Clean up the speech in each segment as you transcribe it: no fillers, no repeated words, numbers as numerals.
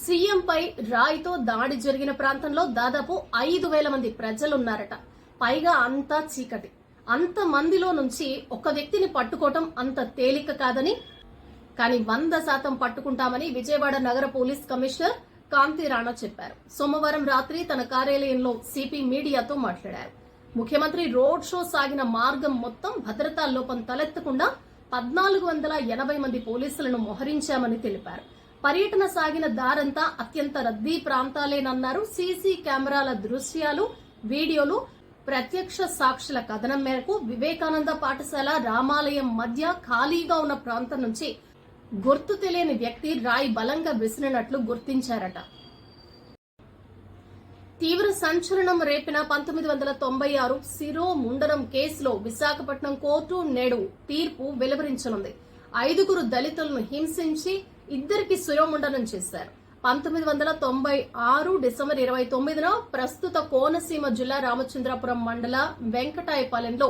సీఎంపై రాయితో దాడి జరిగిన ప్రాంతంలో దాదాపు 5,000 మంది ప్రజలున్నారట. పైగా అంతా చీకటి. అంత మందిలో నుంచి ఒక వ్యక్తిని పట్టుకోవటం అంత తేలిక కాదని, కానీ 100% పట్టుకుంటామని విజయవాడ నగర పోలీస్ కమిషనర్ కాంతి రాణా చెప్పారు. సోమవారం రాత్రి తన కార్యాలయంలో సిపి మీడియాతో మాట్లాడారు. ముఖ్యమంత్రి రోడ్ షో సాగిన మార్గం మొత్తం భద్రతా లోపం తలెత్తకుండా 1,480 మంది పోలీసులను మోహరించామని తెలిపారు. పర్యటన సాగిన దారంతా అత్యంత రద్దీ ప్రాంతాలేనన్నారు. సీసీ కెమెరాల దృశ్యాలు, వీడియోలు, ప్రత్యక్ష సాక్షుల కథనం మేరకు వివేకానంద పాఠశాల, రామాలయం మధ్య ఖాళీగా ఉన్న ప్రాంతం నుంచి గుర్తు తెలియని వ్యక్తి రాయి బలంగా విసిరినట్లు గుర్తించారట. తీవ్ర సంచలనం రేపిన 1996 శిరో ముండనం కేసులో విశాఖపట్నం కోర్టు నేడు తీర్పు వెలువరించనుంది. 5 దళితులను హింసించి 2కి శిరోముండనం చేశారు. 1996 డిసెంబర్ 29న ప్రస్తుత కోనసీమ జిల్లా రామచంద్రాపురం మండల వెంకటాయపాలెంలో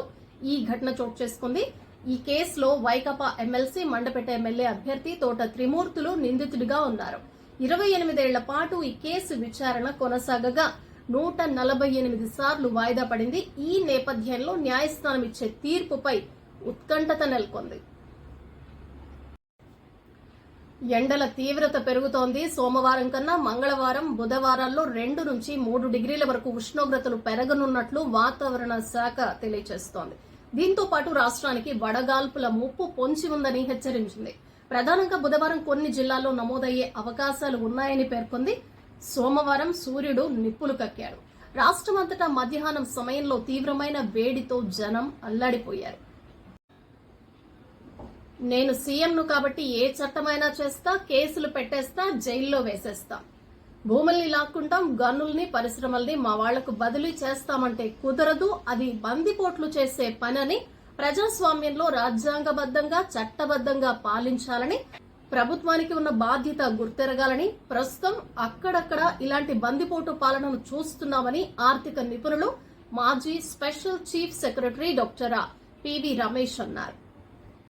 ఈ ఘటన చోటు చేసుకుంది. ఈ కేసులో వైకాపా ఎమ్మెల్సీ, మండపేట ఎమ్మెల్యే అభ్యర్థి తోట త్రిమూర్తులు నిందితుడిగా ఉన్నారు. 28 ఏళ్ల పాటు ఈ కేసు విచారణ కొనసాగగా 148 సార్లు వాయిదా పడింది. ఈ నేపథ్యంలో న్యాయస్థానం ఇచ్చే తీర్పుపై ఉత్కంఠత నెలకొంది. ఎండల తీవ్రత పెరుగుతోంది. సోమవారం కన్నా మంగళవారం, బుధవారాల్లో 2 నుంచి 3 డిగ్రీల వరకు ఉష్ణోగ్రతలు పెరగనున్నట్లు వాతావరణ శాఖ తెలియజేస్తోంది. దీంతో పాటు రాష్ట్రానికి వడగాల్పుల ముప్పు పొంచి ఉందని హెచ్చరించింది. ప్రధానంగా బుధవారం కొన్ని జిల్లాల్లో నమోదయ్యే అవకాశాలు ఉన్నాయని పేర్కొంది. సోమవారం సూర్యుడు నిప్పులు కక్కాడు. రాష్ట్రమంతటా మధ్యాహ్నం సమయంలో తీవ్రమైన వేడితో జనం అల్లాడిపోయారు. నేను సీఎంను కాబట్టి ఏ చట్టమైనా చేస్తా, కేసులు పెట్టేస్తా, జైల్లో వేసేస్తా, భూముల్ని లాక్కుంటాం, గన్నుల్ని, పరిశ్రమల్ని మా వాళ్లకు బదిలీ చేస్తామంటే కుదరదు. అది బందిపోట్లు చేసే పనని, ప్రజాస్వామ్యంలో రాజ్యాంగబద్దంగా, చట్టబద్దంగా పాలించాలని, ప్రభుత్వానికి ఉన్న బాధ్యత గుర్తెరగాలని, ప్రస్తుతం అక్కడక్కడ ఇలాంటి బందిపోటు పాలనను చూస్తున్నామని ఆర్థిక నిపుణులు, మాజీ special chief secretary doctor PV Ramesh అన్నారు.